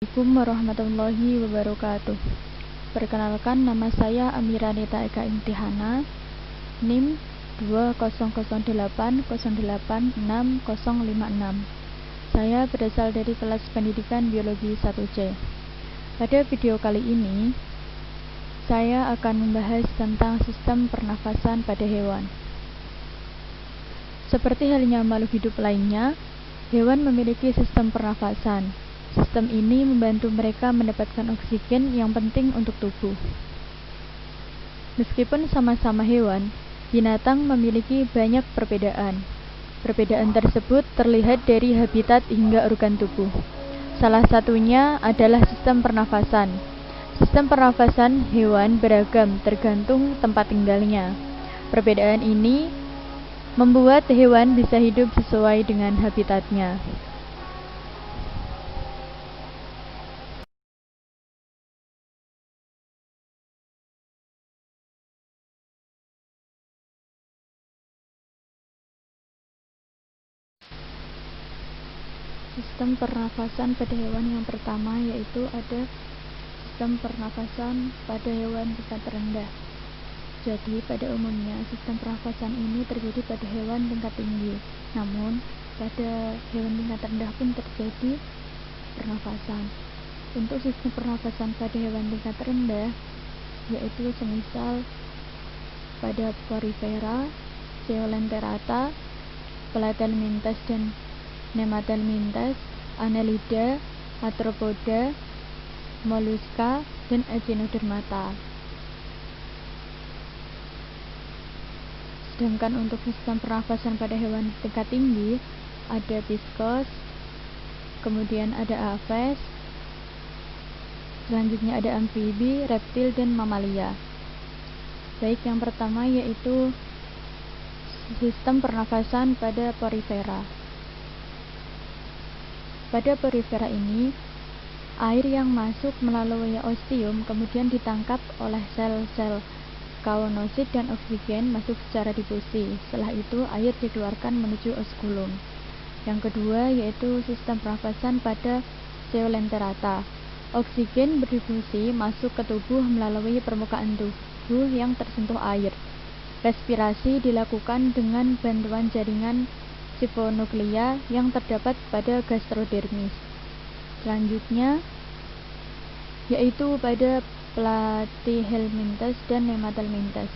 Assalamualaikum warahmatullahi wabarakatuh. Perkenalkan, nama saya Amiranita Eka Imtihana, NIM 20080866056. Saya berasal dari kelas pendidikan biologi 1C. Pada video kali ini, saya akan membahas tentang sistem pernafasan pada hewan. Seperti halnya makhluk hidup lainnya, hewan memiliki sistem pernafasan. Sistem ini membantu mereka mendapatkan oksigen yang penting untuk tubuh. Meskipun sama-sama hewan, binatang memiliki banyak perbedaan. Perbedaan tersebut terlihat dari habitat hingga organ tubuh. Salah satunya adalah sistem pernafasan. Sistem pernafasan hewan beragam tergantung tempat tinggalnya. Perbedaan ini membuat hewan bisa hidup sesuai dengan habitatnya. Sistem pernafasan pada hewan yang pertama yaitu ada sistem pernafasan pada hewan tingkat rendah. Jadi pada umumnya sistem pernafasan ini terjadi pada hewan tingkat tinggi. Namun pada hewan tingkat rendah pun terjadi pernafasan. Untuk sistem pernafasan pada hewan tingkat rendah yaitu semisal pada Porifera, Coelenterata, Platelmintes dan Nematelmintes, Annelida, Arthropoda, Mollusca, dan Echinodermata. Sedangkan untuk sistem pernafasan pada hewan tingkat tinggi ada Pisces, kemudian ada Aves, selanjutnya ada amfibi, reptil, dan mamalia. Baik, yang pertama yaitu sistem pernafasan pada Porifera. Pada Porifera ini, air yang masuk melalui ostium kemudian ditangkap oleh sel-sel kaonosit dan oksigen masuk secara difusi. Setelah itu, air dikeluarkan menuju oskulum. Yang kedua yaitu sistem pernafasan pada Coelenterata. Oksigen berdifusi masuk ke tubuh melalui permukaan tubuh yang tersentuh air. Respirasi dilakukan dengan bantuan jaringan sifonuklia yang terdapat pada gastrodermis. Selanjutnya yaitu pada Platyhelminthes dan Nematelmintes.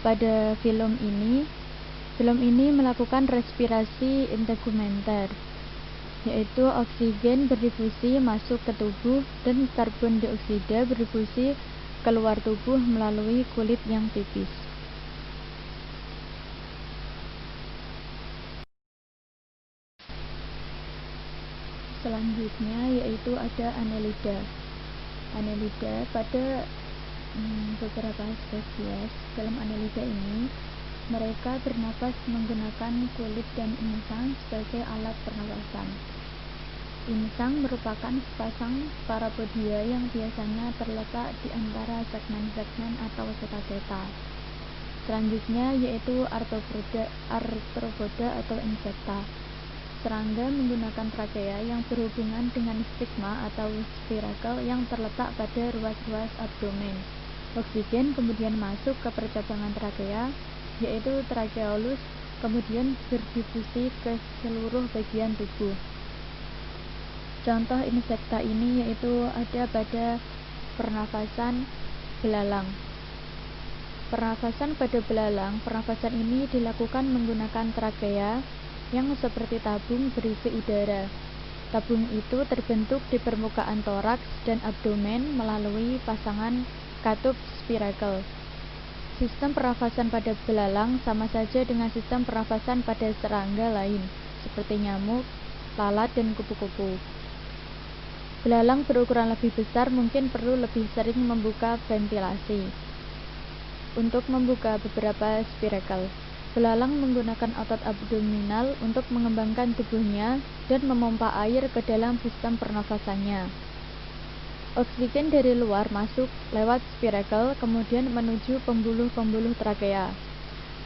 Pada filum ini melakukan respirasi integumenter, yaitu oksigen berdifusi masuk ke tubuh dan karbon dioksida berdifusi keluar tubuh melalui kulit yang tipis. Selanjutnya yaitu ada Annelida. Annelida pada beberapa spesies dalam Annelida ini mereka bernapas menggunakan kulit dan insang sebagai alat pernapasan. Insang merupakan sepasang parapodia yang biasanya terletak di antara segmen-segmen atau seta-seta. Selanjutnya yaitu arthropoda atau insekta. Serangga menggunakan trakea yang berhubungan dengan stigma atau spirakel yang terletak pada ruas-ruas abdomen. Oksigen kemudian masuk ke percabangan trakea, yaitu tracheolus, kemudian berdifusi ke seluruh bagian tubuh. Contoh insekta ini yaitu ada pada pernafasan belalang. Pernafasan pada belalang, pernafasan ini dilakukan menggunakan trakea yang seperti tabung berisi udara. Tabung itu terbentuk di permukaan toraks dan abdomen melalui pasangan katup spirakel. Sistem pernafasan pada belalang sama saja dengan sistem pernafasan pada serangga lain, seperti nyamuk, lalat, dan kupu-kupu. Belalang berukuran lebih besar mungkin perlu lebih sering membuka ventilasi. Untuk membuka beberapa spirakel, belalang menggunakan otot abdominal untuk mengembangkan tubuhnya dan memompa air ke dalam sistem pernafasannya. Oksigen dari luar masuk lewat spirakel kemudian menuju pembuluh-pembuluh trakea.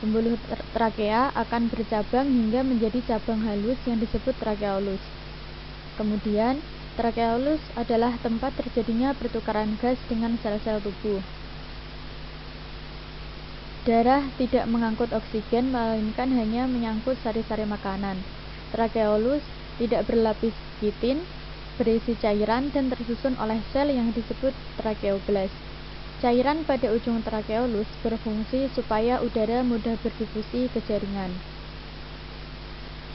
Pembuluh trakea akan bercabang hingga menjadi cabang halus yang disebut tracheolus. Kemudian Tracheolus adalah tempat terjadinya pertukaran gas dengan sel-sel tubuh. Darah tidak mengangkut oksigen, melainkan hanya menyangkut sari-sari makanan. Tracheolus tidak berlapis kitin, berisi cairan, dan tersusun oleh sel yang disebut tracheoblast. Cairan pada ujung tracheolus berfungsi supaya udara mudah berdifusi ke jaringan.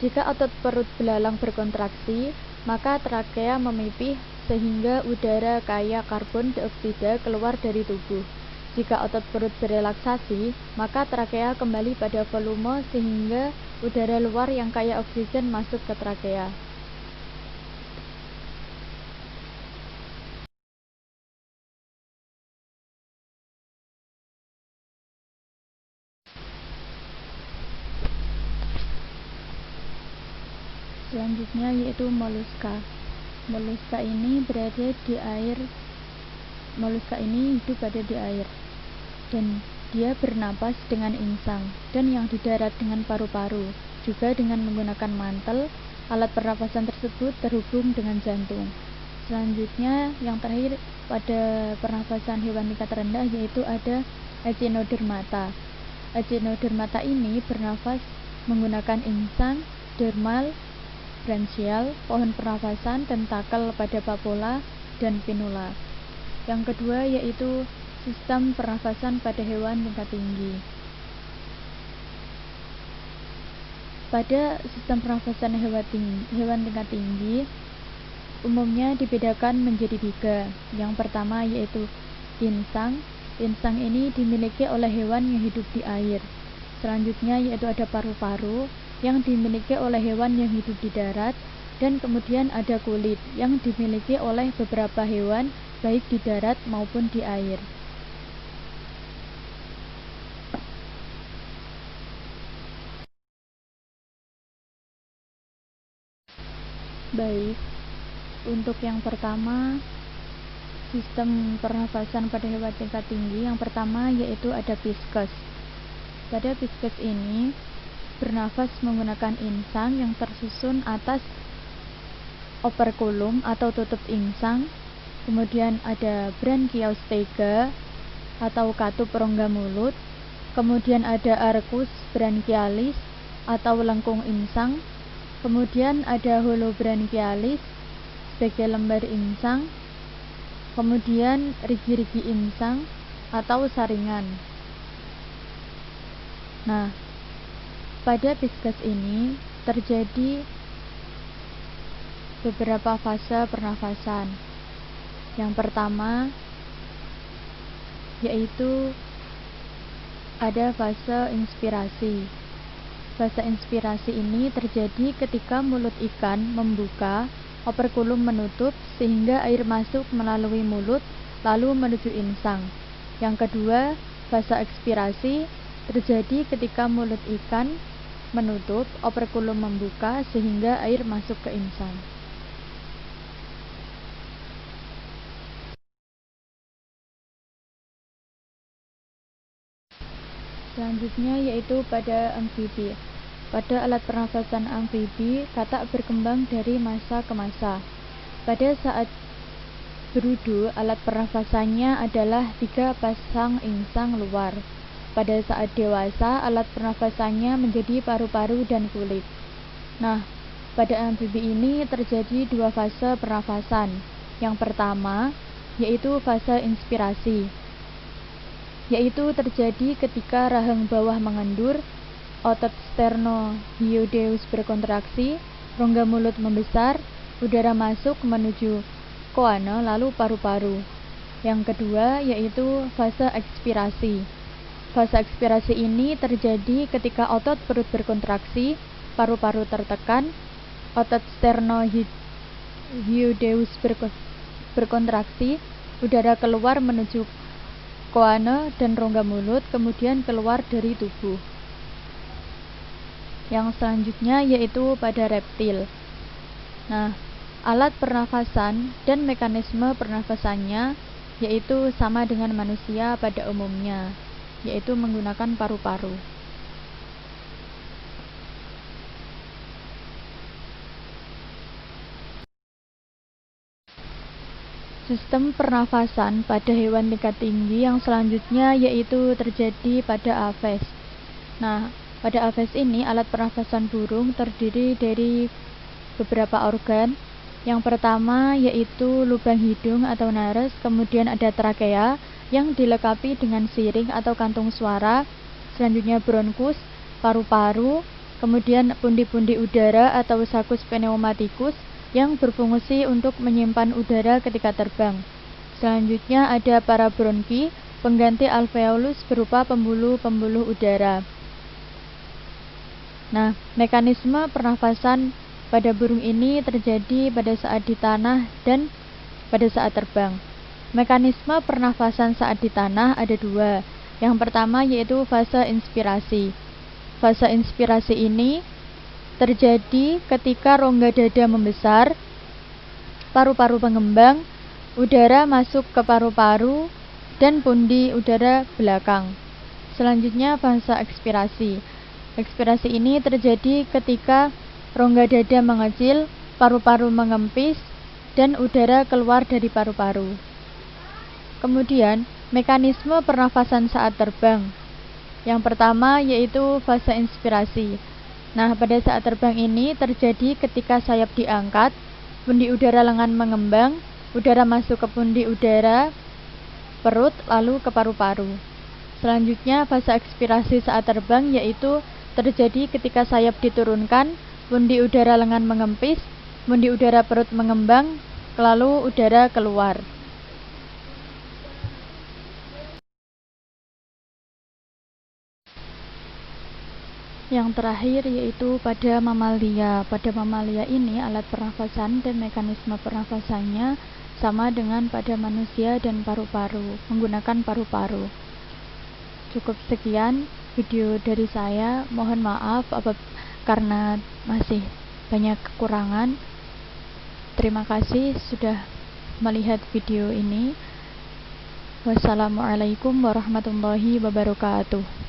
Jika otot perut belalang berkontraksi, maka trakea memipih sehingga udara kaya karbon dioksida keluar dari tubuh. Jika otot perut berelaksasi, maka trakea kembali pada volume sehingga udara luar yang kaya oksigen masuk ke trakea. Selanjutnya yaitu moluska. Moluska ini berada di air. Moluska ini hidup ada di air dan dia bernapas dengan insang, dan yang di darat dengan paru-paru. Juga dengan menggunakan mantel, alat pernapasan tersebut terhubung dengan jantung. Selanjutnya yang terakhir pada pernapasan hewan tingkat rendah yaitu ada Echinodermata. Echinodermata ini bernafas menggunakan insang, dermal, branchial, pohon pernafasan, tentakel pada papola, dan pinula. Yang kedua yaitu sistem pernafasan pada hewan tingkat tinggi. Pada sistem pernafasan hewan tingkat tinggi umumnya dibedakan menjadi 3. Yang pertama yaitu insang. Insang ini dimiliki oleh hewan yang hidup di air. Selanjutnya yaitu ada paru-paru yang dimiliki oleh hewan yang hidup di darat, dan kemudian ada kulit yang dimiliki oleh beberapa hewan baik di darat maupun di air. Baik, untuk yang pertama sistem pernafasan pada hewan tingkat tinggi, yang pertama yaitu ada pisces. Pada pisces ini bernafas menggunakan insang yang tersusun atas operculum atau tutup insang. Kemudian ada branchiostega atau katup rongga mulut. Kemudian ada arcus branchialis atau lengkung insang. Kemudian ada holobranchialis sebagai lembar insang. Kemudian rigi-rigi insang atau saringan. Nah, pada pisces ini terjadi beberapa fase pernafasan. Yang pertama yaitu ada fase inspirasi. Fase inspirasi ini terjadi ketika mulut ikan membuka, operkulum menutup sehingga air masuk melalui mulut lalu menuju insang. Yang kedua, fase ekspirasi terjadi ketika mulut ikan menutup, operkulum membuka sehingga air masuk ke insang. Selanjutnya yaitu pada amfibi. Pada alat pernafasan amfibi, katak berkembang dari masa ke masa. Pada saat berudu, alat pernafasannya adalah 3 pasang insang luar. Pada saat dewasa, alat pernafasannya menjadi paru-paru dan kulit. Nah, pada amfibi ini terjadi 2 fase pernafasan. Yang pertama yaitu fase inspirasi, yaitu terjadi ketika rahang bawah mengendur, otot sternohyoideus berkontraksi, rongga mulut membesar, udara masuk menuju koana lalu paru-paru. Yang kedua yaitu fase ekspirasi. Fase ekspirasi ini terjadi ketika otot perut berkontraksi, paru-paru tertekan, otot sternohyoideus berkontraksi, udara keluar menuju koana dan rongga mulut, kemudian keluar dari tubuh. Yang selanjutnya yaitu pada reptil. Nah, alat pernafasan dan mekanisme pernafasannya yaitu sama dengan manusia pada umumnya, yaitu menggunakan paru-paru. Sistem pernafasan pada hewan tingkat tinggi yang selanjutnya yaitu terjadi pada aves. Nah, pada aves ini alat pernafasan burung terdiri dari beberapa organ. Yang pertama yaitu lubang hidung atau nares, kemudian ada trakea yang dilengkapi dengan siring atau kantung suara, selanjutnya bronkus, paru-paru, kemudian pundi-pundi udara atau sakus pneumatikus yang berfungsi untuk menyimpan udara ketika terbang. Selanjutnya ada parabronki, pengganti alveolus berupa pembuluh-pembuluh udara. Nah, mekanisme pernafasan pada burung ini terjadi pada saat di tanah dan pada saat terbang. Mekanisme pernafasan saat di tanah ada dua. Yang pertama yaitu fase inspirasi. Fase inspirasi ini terjadi ketika rongga dada membesar, paru-paru mengembang, udara masuk ke paru-paru, dan pundi udara belakang. Selanjutnya fase ekspirasi. Ekspirasi ini terjadi ketika rongga dada mengecil, paru-paru mengempis, dan udara keluar dari paru-paru. Kemudian, mekanisme pernafasan saat terbang. Yang pertama yaitu fase inspirasi. Nah, pada saat terbang ini terjadi ketika sayap diangkat, pundi udara lengan mengembang, udara masuk ke pundi udara perut, lalu ke paru-paru. Selanjutnya, fase ekspirasi saat terbang yaitu terjadi ketika sayap diturunkan, pundi udara lengan mengempis, pundi udara perut mengembang, lalu udara keluar. Yang terakhir yaitu pada mamalia. Pada mamalia ini alat pernafasan dan mekanisme pernafasannya sama dengan pada manusia dan paru-paru, menggunakan paru-paru. Cukup sekian video dari saya. Mohon maaf karena masih banyak kekurangan. Terima kasih sudah melihat video ini. Wassalamualaikum warahmatullahi wabarakatuh.